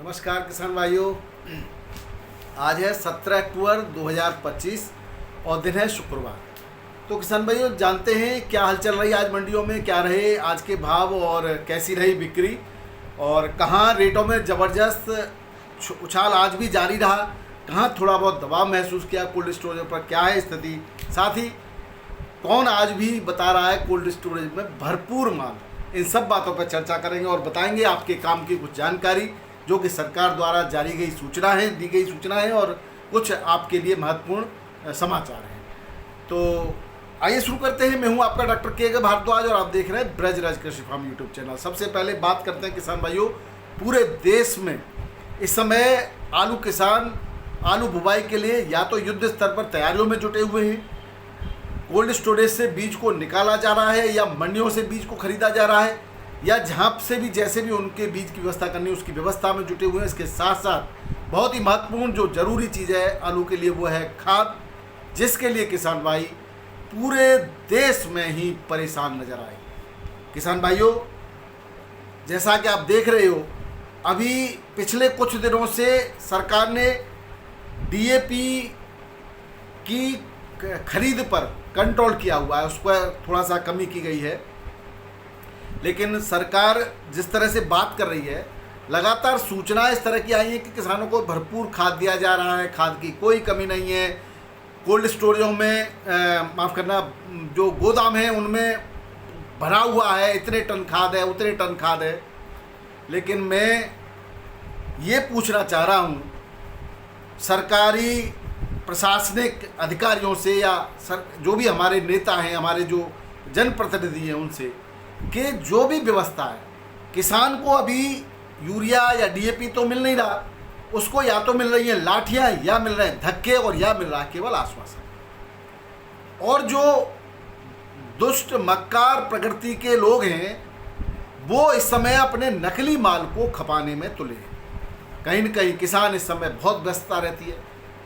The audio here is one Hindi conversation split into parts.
नमस्कार किसान भाइयों। आज है 17 अक्टूबर 2025 और दिन है शुक्रवार। तो किसान भाइयों, जानते हैं क्या हाल चल रही है आज मंडियों में, क्या रहे आज के भाव और कैसी रही बिक्री और कहाँ रेटों में ज़बरदस्त उछाल आज भी जारी रहा, कहाँ थोड़ा बहुत दबाव महसूस किया कोल्ड स्टोरेज पर, क्या है स्थिति, साथ ही कौन आज भी बता रहा है कोल्ड स्टोरेज में भरपूर माल। इन सब बातों पर चर्चा करेंगे और बताएंगे आपके काम की कुछ जानकारी जो कि सरकार द्वारा जारी गई सूचना है, दी गई सूचना है और कुछ आपके लिए महत्वपूर्ण समाचार हैं। तो आइए शुरू करते हैं। मैं हूं आपका डॉक्टर के भारद्वाज और आप देख रहे हैं ब्रजराज कृषि फार्म यूट्यूब चैनल। सबसे पहले बात करते हैं किसान भाइयों, पूरे देश में इस समय आलू किसान आलू बुवाई के लिए या तो युद्ध स्तर पर तैयारियों में जुटे हुए हैं, कोल्ड स्टोरेज से बीज को निकाला जा रहा है या मंडियों से बीज को खरीदा जा रहा है या जहाँ से भी जैसे भी उनके बीज की व्यवस्था करनी है उसकी व्यवस्था में जुटे हुए हैं। इसके साथ साथ बहुत ही महत्वपूर्ण जो जरूरी चीज़ है आलू के लिए वो है खाद, जिसके लिए किसान भाई पूरे देश में ही परेशान नजर आए। किसान भाइयों, जैसा कि आप देख रहे हो, अभी पिछले कुछ दिनों से सरकार ने डीएपी की खरीद पर कंट्रोल किया हुआ है, उस पर थोड़ा सा कमी की गई है। लेकिन सरकार जिस तरह से बात कर रही है, लगातार सूचनाएं इस तरह की आई हैं कि किसानों को भरपूर खाद दिया जा रहा है, खाद की कोई कमी नहीं है। कोल्ड स्टोरेजों में माफ़ करना, जो गोदाम है उनमें भरा हुआ है, इतने टन खाद है, उतने टन खाद है। लेकिन मैं ये पूछना चाह रहा हूँ सरकारी प्रशासनिक अधिकारियों से या जो भी हमारे नेता हैं, हमारे जो जनप्रतिनिधि हैं उनसे, कि जो भी व्यवस्था है, किसान को अभी यूरिया या डीएपी तो मिल नहीं रहा, उसको या तो मिल रही है लाठियाँ या मिल रहे हैं धक्के और या मिल रहा है केवल आश्वासन। और जो दुष्ट मक्कार प्रकृति के लोग हैं वो इस समय अपने नकली माल को खपाने में तुले हैं। कहीं न कहीं किसान इस समय बहुत व्यस्तता रहती है,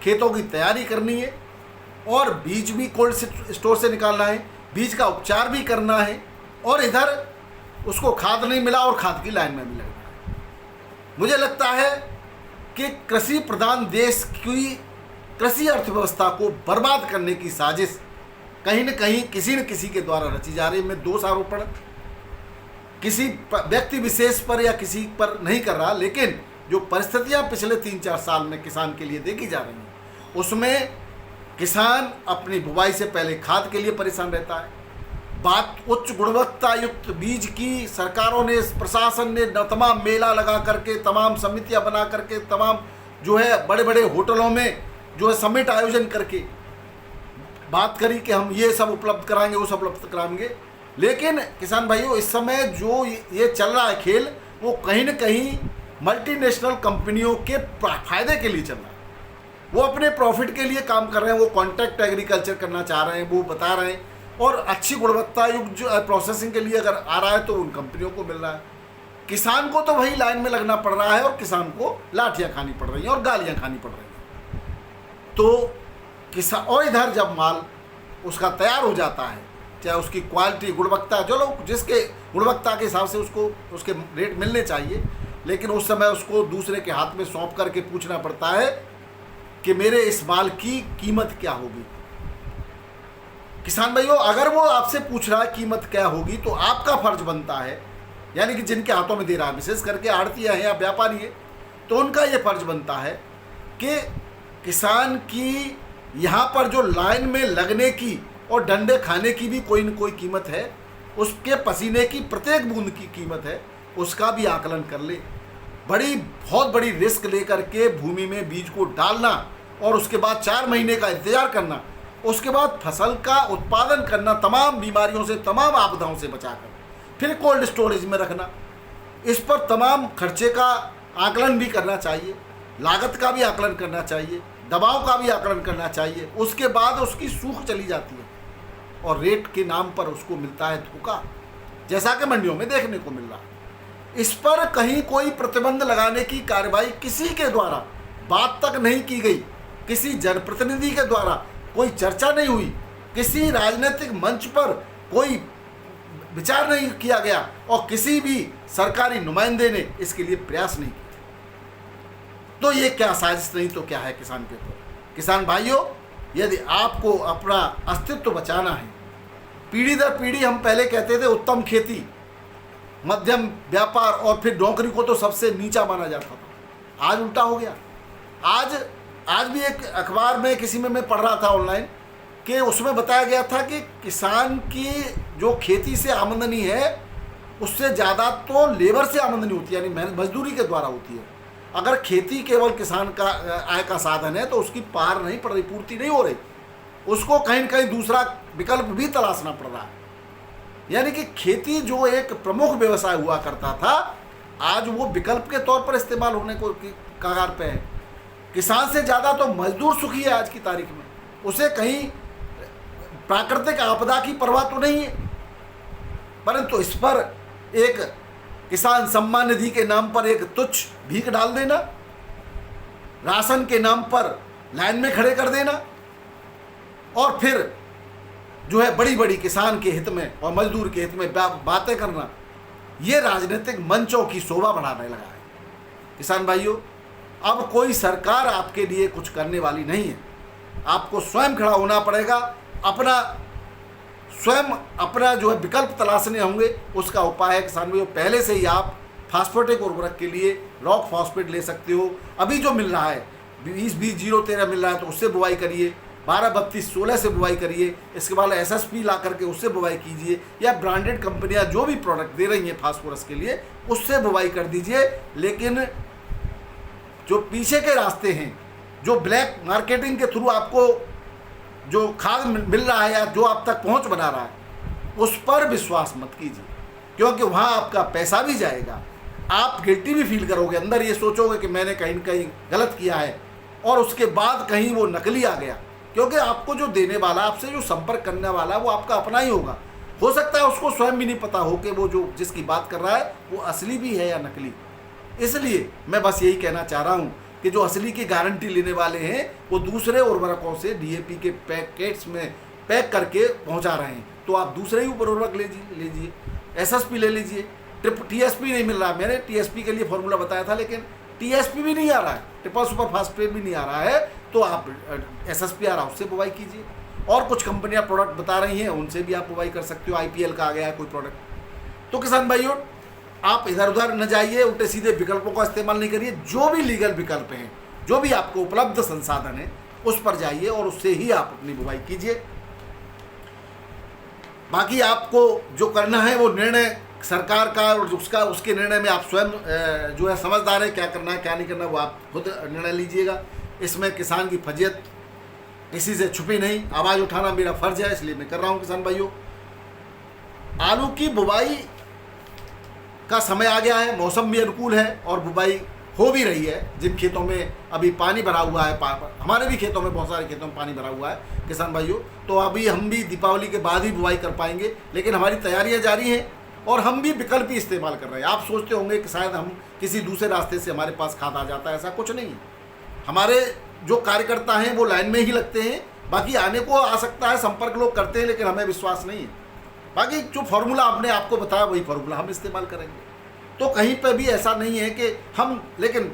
खेतों की तैयारी करनी है और बीज भी कोल्ड स्टोर से निकालना है, बीज का उपचार भी करना है और इधर उसको खाद नहीं मिला और खाद की लाइन में भी लगना है। मुझे लगता है कि कृषि प्रधान देश की कृषि अर्थव्यवस्था को बर्बाद करने की साजिश कहीं न कहीं किसी न किसी के द्वारा रची जा रही है। मैं दोष आरोपण किसी व्यक्ति विशेष पर या किसी पर नहीं कर रहा, लेकिन जो परिस्थितियां पिछले 3-4 साल में किसान के लिए देखी जा रही हैं उसमें किसान अपनी बुवाई से पहले खाद के लिए परेशान रहता है। बात उच्च गुणवत्ता युक्त बीज की सरकारों ने, प्रशासन ने तमाम मेला लगा करके, तमाम समितियां बना करके, तमाम जो है बड़े बड़े होटलों में जो है समिट आयोजन करके बात करी कि हम ये सब उपलब्ध कराएंगे, वो सब उपलब्ध कराएंगे। लेकिन किसान भाइयों, इस समय जो ये चल रहा है खेल, वो कहीं न कहीं मल्टीनेशनल कंपनियों के फायदे के लिए चल रहा है। वो अपने प्रॉफिट के लिए काम कर रहे हैं, वो कॉन्ट्रैक्ट एग्रीकल्चर करना चाह रहे हैं, वो बता रहे हैं, और अच्छी गुणवत्ता युक्त जो प्रोसेसिंग के लिए अगर आ रहा है तो उन कंपनियों को मिल रहा है। किसान को तो वही लाइन में लगना पड़ रहा है और किसान को लाठियाँ खानी पड़ रही हैं और गालियाँ खानी पड़ रही हैं। तो किसान, और इधर जब माल उसका तैयार हो जाता है, चाहे उसकी क्वालिटी, गुणवत्ता, जो लोग जिसके गुणवत्ता के हिसाब से उसको उसके रेट मिलने चाहिए, लेकिन उस समय उसको दूसरे के हाथ में सौंप करके पूछना पड़ता है कि मेरे इस माल की कीमत क्या होगी। किसान भाइयों, अगर वो आपसे पूछ रहा है कीमत क्या होगी तो आपका फर्ज बनता है, यानी कि जिनके हाथों में दे रहा है, विशेष करके आड़तिया है या व्यापारी है, तो उनका ये फर्ज बनता है कि किसान की यहाँ पर जो लाइन में लगने की और डंडे खाने की भी कोई न कोई कीमत है, उसके पसीने की प्रत्येक बूंद की कीमत है, उसका भी आकलन कर ले। बहुत बड़ी रिस्क लेकर के भूमि में बीज को डालना और उसके बाद 4 महीने का इंतजार करना, उसके बाद फसल का उत्पादन करना, तमाम बीमारियों से, तमाम आपदाओं से बचाकर फिर कोल्ड स्टोरेज में रखना, इस पर तमाम खर्चे का आकलन भी करना चाहिए, लागत का भी आकलन करना चाहिए, दबाव का भी आकलन करना चाहिए। उसके बाद उसकी सूख चली जाती है और रेट के नाम पर उसको मिलता है धोखा, जैसा कि मंडियों में देखने को मिल रहा है। इस पर कहीं कोई प्रतिबंध लगाने की कार्रवाई किसी के द्वारा बात तक नहीं की गई, किसी जनप्रतिनिधि के द्वारा कोई चर्चा नहीं हुई, किसी राजनीतिक मंच पर कोई विचार नहीं किया गया और किसी भी सरकारी नुमाइंदे ने इसके लिए प्रयास नहीं किया। तो ये क्या साजिश नहीं तो क्या है किसान के ऊपर? किसान भाइयों, यदि आपको अपना अस्तित्व बचाना है, पीढ़ी दर पीढ़ी हम पहले कहते थे उत्तम खेती, मध्यम व्यापार और फिर नौकरी को तो सबसे नीचा माना जाता था। आज उल्टा हो गया। आज भी एक अखबार में किसी में मैं पढ़ रहा था ऑनलाइन कि उसमें बताया गया था कि किसान की जो खेती से आमदनी है उससे ज़्यादा तो लेबर से आमदनी होती है, यानी मेहनत मजदूरी के द्वारा होती है। अगर खेती केवल किसान का आय का साधन है तो उसकी पार नहीं पड़ रही, पूर्ति नहीं हो रही, उसको कहीं न कहीं दूसरा विकल्प भी तलाशना पड़ रहा है। यानी कि खेती जो एक प्रमुख व्यवसाय हुआ करता था, आज वो विकल्प के तौर पर इस्तेमाल होने को कगार पे है। किसान से ज़्यादा तो मजदूर सुखी है आज की तारीख में, उसे कहीं प्राकृतिक आपदा की परवाह तो नहीं है, परंतु इस पर एक किसान सम्मान निधि के नाम पर एक तुच्छ भीख डाल देना, राशन के नाम पर लाइन में खड़े कर देना और फिर जो है बड़ी बड़ी किसान के हित में और मजदूर के हित में बातें करना, ये राजनीतिक मंचों की शोभा बढ़ाने लगा है। किसान भाइयों, अब कोई सरकार आपके लिए कुछ करने वाली नहीं है, आपको स्वयं खड़ा होना पड़ेगा, अपना जो है विकल्प तलाशने होंगे। उसका उपाय है किसान भाइयों, पहले से ही आप फास्फेटिक उर्वरक के लिए रॉक फॉस्फेट ले सकते हो। अभी जो मिल रहा है 20-20-0-13 मिल रहा है, तो उससे बुवाई करिए। 12-32-16 से बुवाई करिए। इसके बाद SSP ला करके उससे बुवाई कीजिए, या ब्रांडेड कंपनियां जो भी प्रोडक्ट दे रही हैं फास्फोरस के लिए उससे बुवाई कर दीजिए। लेकिन जो पीछे के रास्ते हैं, जो ब्लैक मार्केटिंग के थ्रू आपको जो खाद मिल रहा है या जो आप तक पहुंच बना रहा है, उस पर विश्वास मत कीजिए, क्योंकि वहाँ आपका पैसा भी जाएगा, आप गिल्टी भी फील करोगे, अंदर ये सोचोगे कि मैंने कहीं न कहीं गलत किया है, और उसके बाद कहीं वो नकली आ गया। क्योंकि आपको जो देने वाला, आपसे जो संपर्क करने वाला, वो आपका अपना ही होगा। हो सकता है उसको स्वयं भी नहीं पता हो कि वो जो जिसकी बात कर रहा है वो असली भी है या नकली। इसलिए मैं बस यही कहना चाह रहा हूँ कि जो असली की गारंटी लेने वाले हैं वो दूसरे उर्वरकों से DAP के पैकेट्स में पैक करके पहुँचा रहे हैं, तो आप दूसरे ही उर्वरक लीजिए, SSP ले लीजिए। TSP नहीं मिल रहा, मैंने TSP के लिए फॉर्मूला बताया था, लेकिन TSP भी नहीं आ रहा है, ट्रिपल सुपर फास्फेट भी नहीं आ रहा है, तो आप SSP आ रहा है उससे बुवाई कीजिए। और कुछ कंपनियां प्रोडक्ट बता रही हैं, उनसे भी आप बुवाई कर सकते हो। IPL का आ गया है कोई प्रोडक्ट। तो किसान भाइयों, आप इधर उधर न जाइए, उल्टे सीधे विकल्पों का इस्तेमाल नहीं करिए। जो भी लीगल विकल्प हैं, जो भी आपको उपलब्ध संसाधन है, उस पर जाइए और उससे ही आप अपनी बुवाई कीजिए। बाकी आपको जो करना है वो निर्णय सरकार का, और उसके निर्णय में आप स्वयं जो है समझदार है, क्या करना है क्या नहीं करना वो आप खुद निर्णय लीजिएगा। इसमें किसान की फजीयत किसी से छुपी नहीं, आवाज़ उठाना मेरा फर्ज है, इसलिए मैं कर रहा हूँ। किसान भाइयों, आलू की बुवाई का समय आ गया है, मौसम भी अनुकूल है और बुवाई हो भी रही है। जिन खेतों में अभी पानी भरा हुआ है, हमारे भी खेतों में, बहुत सारे खेतों में पानी भरा हुआ है किसान भाइयों, तो अभी हम भी दीपावली के बाद ही बुवाई कर पाएंगे, लेकिन हमारी तैयारियां जारी हैं और हम भी विकल्प ही इस्तेमाल कर रहे हैं। आप सोचते होंगे कि शायद हम किसी दूसरे रास्ते से हमारे पास खाद आ जाता है, ऐसा कुछ नहीं है। हमारे जो कार्यकर्ता हैं वो लाइन में ही लगते हैं, बाकी आने को आ सकता है, संपर्क लोग करते हैं, लेकिन हमें विश्वास नहीं है। बाकी जो फार्मूला आपको बताया वही फार्मूला हम इस्तेमाल करेंगे। तो कहीं पर भी ऐसा नहीं है कि हम, लेकिन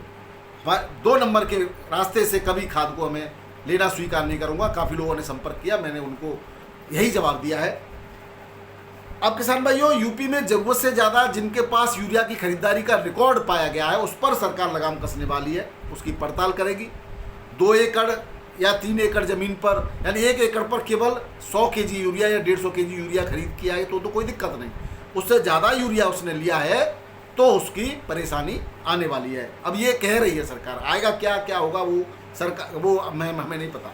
2 नंबर के रास्ते से कभी खाद को हमें लेना स्वीकार नहीं करूँगा। काफ़ी लोगों ने संपर्क किया, मैंने उनको यही जवाब दिया है। अब किसान भाइयों, यूपी में ज़रूरत से ज़्यादा जिनके पास यूरिया की खरीदारी का रिकॉर्ड पाया गया है, उस पर सरकार लगाम कसने वाली है, उसकी पड़ताल करेगी। 2 एकड़ या 3 एकड़ ज़मीन पर, यानी 1 एकड़ पर केवल 100 kg यूरिया या 150 kg यूरिया खरीद किया है तो कोई दिक्कत नहीं। उससे ज़्यादा यूरिया उसने लिया है तो उसकी परेशानी आने वाली है। अब ये कह रही है सरकार, आएगा क्या होगा वो सरकार, वो हमें नहीं पता।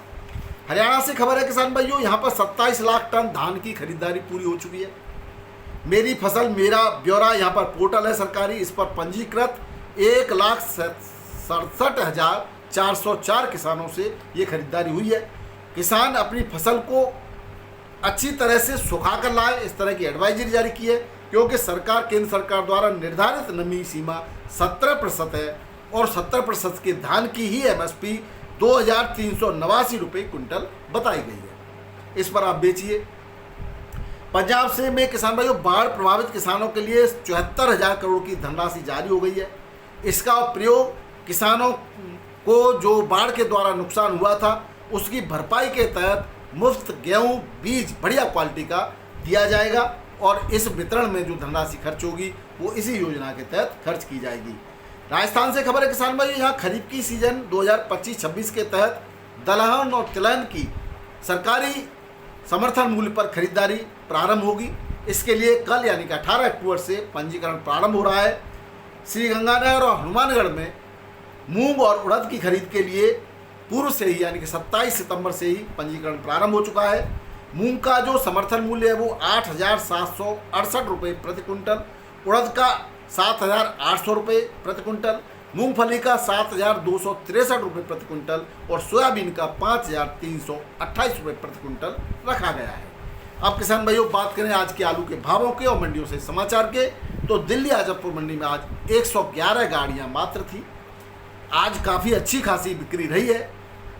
हरियाणा से खबर है किसान भाइयों, यहाँ पर 27 लाख टन धान की खरीदारी पूरी हो चुकी है। मेरी फसल मेरा ब्यौरा यहाँ पर पोर्टल है सरकारी, इस पर पंजीकृत 1,67,404 किसानों से ये खरीदारी हुई है। किसान अपनी फसल को अच्छी तरह से सुखा कर लाए, इस तरह की एडवाइजरी जारी की है, क्योंकि सरकार, केंद्र सरकार द्वारा निर्धारित नमी सीमा 17% है और 17% के धान की ही MSP 2,389 रुपये क्विंटल बताई गई है। इस पर आप बेचिए। पंजाब से में किसान भाइयों, बाढ़ प्रभावित किसानों के लिए 74,000 करोड़ की धनराशि जारी हो गई है। इसका प्रयोग किसानों को जो बाढ़ के द्वारा नुकसान हुआ था उसकी भरपाई के तहत मुफ्त गेहूं बीज बढ़िया क्वालिटी का दिया जाएगा और इस वितरण में जो धनराशि खर्च होगी वो इसी योजना के तहत खर्च की जाएगी। राजस्थान से खबर है किसान भाई, यहाँ खरीफ की सीजन 2025-26 के तहत दलहन और तिलहन की सरकारी समर्थन मूल्य पर खरीदारी प्रारंभ होगी। इसके लिए कल यानी कि 18 अक्टूबर से पंजीकरण प्रारंभ हो रहा है। श्रीगंगानगर और हनुमानगढ़ में मूंग और उड़द की खरीद के लिए पूर्व से ही यानी कि 27 सितंबर से ही पंजीकरण प्रारंभ हो चुका है। मूंग का जो समर्थन मूल्य है वो 8,768 रुपये प्रति कुंटल, उड़द का 7,800 रुपये प्रति कुंटल, मूंगफली का 7,263 रुपये प्रति कुंटल और सोयाबीन का 5,328 रुपये प्रति कुंटल रखा गया है। अब किसान भाइयों बात करें आज के आलू के भावों के और मंडियों से समाचार के, तो दिल्ली आजमपुर मंडी में आज 111 गाड़ियां मात्र थी। आज काफ़ी अच्छी खासी बिक्री रही है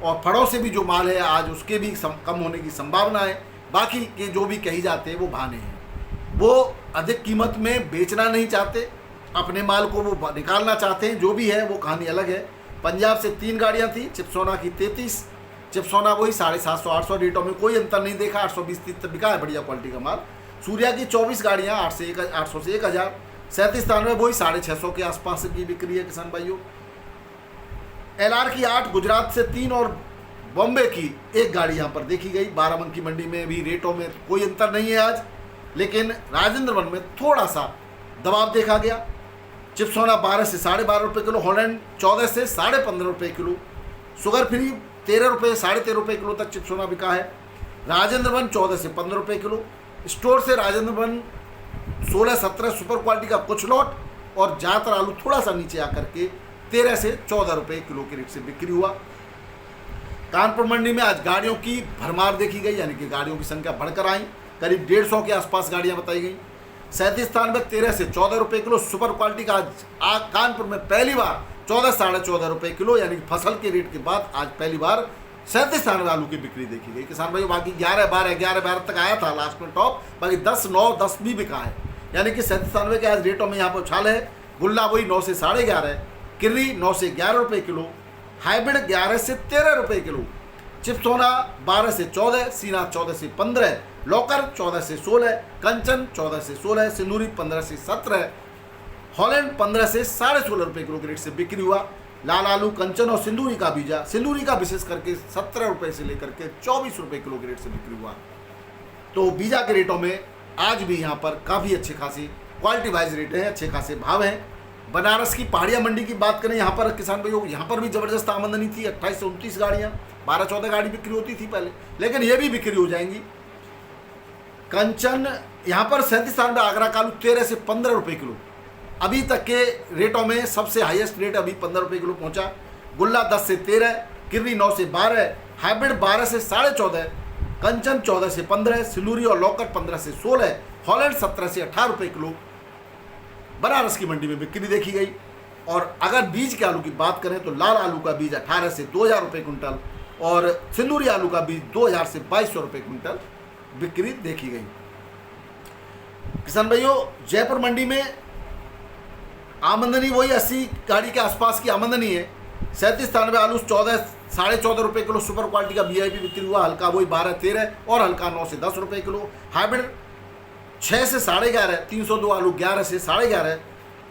और फड़ों से भी जो माल है आज उसके भी कम होने की संभावना है। बाकी के जो भी कही जाते हैं वो बहाने हैं, वो अधिक कीमत में बेचना नहीं चाहते, अपने माल को वो निकालना चाहते हैं। जो भी है वो कहानी अलग है। पंजाब से 3 गाड़ियां थी, चिपसोना की 33, चिपसोना वही 750-800 रेटों में कोई अंतर नहीं देखा, 820 तक बिका है बढ़िया क्वालिटी का माल। सूर्या की 24 गाड़ियाँ 800 से 1,000, 37 वही 650 के आसपास की बिक्री है किसान भाइयों। LR की 8, गुजरात से 3 और बॉम्बे की 1 गाड़ी यहाँ पर देखी गई। बाराबंकी मंडी में भी रेटों में कोई अंतर नहीं है आज, लेकिन राजेंद्र वन में थोड़ा सा दबाव देखा गया। चिपसोना 12 से 12.5 रुपये किलो, हॉलैंड 14 से 15.5 रुपये किलो, शुगर फ्री 13 रुपये 13.5 रुपये किलो तक चिपसोना बिका है। राजेंद्र वन 14 से 15 रुपये किलो, स्टोर से राजेंद्र वन 16-17 सुपर क्वालिटी का कुछ लॉट और ज़्यादातर आलू थोड़ा सा नीचे आकर के 13 से 14 रुपये किलो के रेट से बिक्री हुआ। कानपुर मंडी में आज गाड़ियों की भरमार देखी गई, यानी कि गाड़ियों की संख्या बढ़कर आई, करीब 150 के आसपास गाड़ियां बताई गई। 37 में 13 से 14 रुपये किलो सुपर क्वालिटी का आज कानपुर में पहली बार 14-14.5 रुपये किलो, यानी कि फसल के रेट के बाद आज पहली बार 37 आलू की बिक्री देखी गई किसान भाई। बाकी 11-12 तक आया था लास्ट में टॉप, बाकी 10, 9, 10 भी बिका है, यानी कि 37 के आज रेटों में यहाँ पर उछाल है। गुल्ला वही 9 से 11.5, किर्री 9 से 11 रुपये किलो, हाइब्रिड 11 से 13 रुपये किलो, चिपसोना 12 से 14, सीना 14 से 15, लौकर 14 से 16, कंचन 14 से 16, सिंदूरी 15 से 17, हॉलैंड 15 से 16.5 रुपये किलो के रेट से बिक्री हुआ। लाल आलू, कंचन और सिंदूरी का बीजा, सिंदूरी का विशेष करके 17 रुपये से लेकर के 24 रुपये किलो के रेट से बिक्री हुआ। तो बीजा के रेटों में आज भी यहाँ पर काफ़ी अच्छे खासी क्वालिटी वाइज रेट हैं, अच्छे खासे भाव हैं। बनारस की पहाड़िया मंडी की बात करें, यहाँ पर किसान भाइयों यहाँ पर भी ज़बरदस्त आमदनी थी। 28 से 29 गाड़ियाँ, 12-14 गाड़ी बिक्री होती थी पहले, लेकिन ये भी बिक्री हो जाएंगी। कंचन यहाँ पर 37 में आगरा का आलू 13 से 15 रुपये किलो, अभी तक के रेटों में सबसे हाईएस्ट रेट अभी 15 रुपये किलो पहुँचा। गुल्ला 10 से 13, किर्री 9 से 12, हाइब्रिड 12 से 14.5, कंचन 14 से 15, सिंदूरी और लौकट 15 से 16, हॉलैंड 17 से 18 रुपये किलो बनारस की मंडी में बिक्री देखी गई। और अगर बीज के आलू की बात करें तो लाल आलू का बीज 18 से 2,000 रुपये कुंटल और सिंदूरी आलू का बीज 2,000 से 2,200 रुपये कुंटल बिक्री देखी गई। किसान भाइयों जयपुर मंडी में आमदनी वही 80 गाड़ी के आसपास की आमदनी है। 37 आलू 14-14.5 रुपये किलो सुपर क्वालिटी का VIP बिक्री हुआ। हल्का वही 12-13 और हल्का 9 से 10 रुपये किलो। हाइब्रिड 6 से 11.5, 302 आलू 11 से 11.5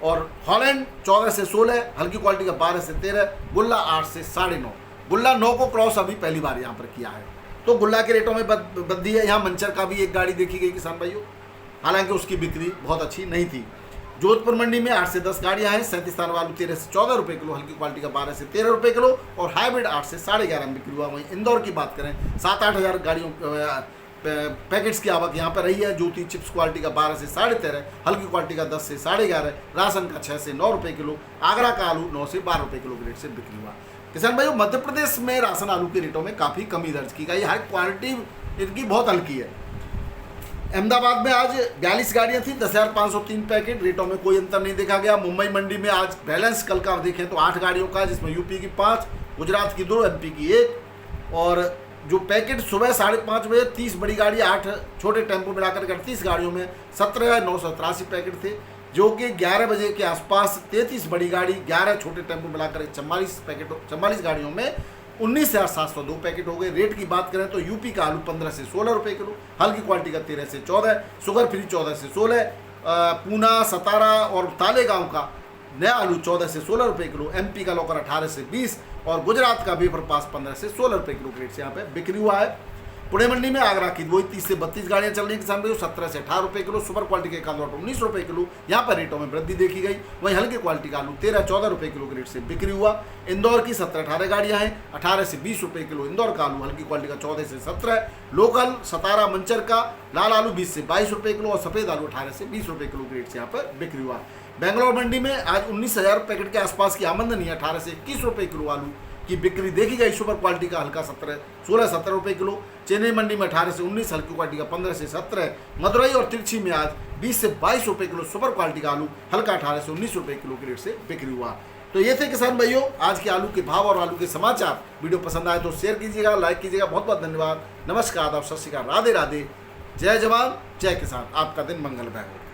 और हॉलैंड 14 से 16, हल्की क्वालिटी का 12 से 13, गुल्ला 8 से 9.5। गुल्ला 9 को क्रॉस अभी पहली बार यहाँ पर किया है, तो गुल्ला के रेटों में वृद्धि है। यहाँ मंचर का भी एक गाड़ी देखी गई किसान भाइयों, हालांकि उसकी बिक्री बहुत अच्छी नहीं थी। जोधपुर मंडी में 8 से 10 गाड़ियाँ हैं। 37 आलू 13 से 14 रुपये किलो, हल्की क्वालिटी का 12 से 13 रुपये किलो और हाइब्रिड 8 से 11.5 में बिक्री हुआ। वहीं इंदौर की बात करें 7-8 हज़ार गाड़ियों पैकेट्स की आवक यहाँ पर रही है। ज्योति चिप्स क्वालिटी का 12 से 13.5, हल्की क्वालिटी का 10 से 11.5, राशन का 6 से 9 रुपये किलो, आगरा का आलू 9 से 12 रुपये किलो के रेट से बिक्री हुआ। किसान भाइयों मध्य प्रदेश में राशन आलू के रेटों में काफ़ी कमी दर्ज की गई। हर क्वालिटी इनकी बहुत हल्की है। अहमदाबाद में आज 42 गाड़ियाँ थी, 10,503 पैकेट, रेटों में कोई अंतर नहीं देखा गया। मुंबई मंडी में आज बैलेंस कल का देखें तो 8 गाड़ियों का, जिसमें यूपी की 5, गुजरात की 2, MP की 1 और जो पैकेट सुबह 5:30 बजे 30 बड़ी गाड़ी, 8 छोटे टेम्पो मिलाकर 38 गाड़ियों में 17,983 पैकेट थे। जो कि 11 बजे के आसपास 33 बड़ी गाड़ी, 11 छोटे टेम्पो मिलाकर 44 गाड़ियों में 19,702 पैकेट हो गए। रेट की बात करें तो यूपी का आलू 15 से 16 रुपये किलो, हल्की क्वालिटी का 13 से 14, शुगर फ्री 14 से 16, पूना, सतारा और तालेगांव का नया आलू 14 से 16 रुपये किलो, एमपी का लोकल 18 से 20 और गुजरात का बेफर पास 15 से 16 रुपये किलो के रेट से यहाँ पे बिक्री हुआ है। पुणे मंडी में आगरा की वही 30 से 32 गाड़ियां चल रही हैं किसान भाइयों, 17 से 18 रुपये किलो। सुपर क्वालिटी के कांदोट 19 रुपये किलो, यहाँ पर रेटों में वृद्धि देखी गई। वहीं हल्की क्वालिटी का आलू 13-14 रुपये किलो के रेट से बिक्री हुआ। इंदौर की 17-18 गाड़ियां हैं, 18 से 20 रुपये किलो इंदौर का आलू, हल्की क्वालिटी का 14 से 17। लोकल सतारा मंचर का लाल आलू 20 से 22 रुपये किलो और सफ़ेद आलू 18 से 20 रुपये किलो के रेट से यहाँ पर बिक्री हुआ। बेंगलोर मंडी में आज 19,000 पैकेट के आसपास की आमदनी है, 18 से 21 रुपये किलो आलू की बिक्री देखी गई। सुपर क्वालिटी का हल्का 16-17 रुपये किलो। चेन्नई मंडी में 18 से 19, हल्की क्वालिटी का 15 से 17। मदुरई और तिरछी में आज 20 से 22 रुपये किलो सुपर क्वालिटी का आलू, हल्का 18 से 19 रुपये किलो के रेट से बिक्री हुआ। तो ये थे किसान भाइयों आज के आलू के भाव और आलू के समाचार। वीडियो पसंद आए तो शेयर कीजिएगा, लाइक कीजिएगा। बहुत बहुत धन्यवाद। नमस्कार, आप सत श्री अकाल, राधे राधे, जय जवान जय किसान। आपका दिन मंगलमय हो।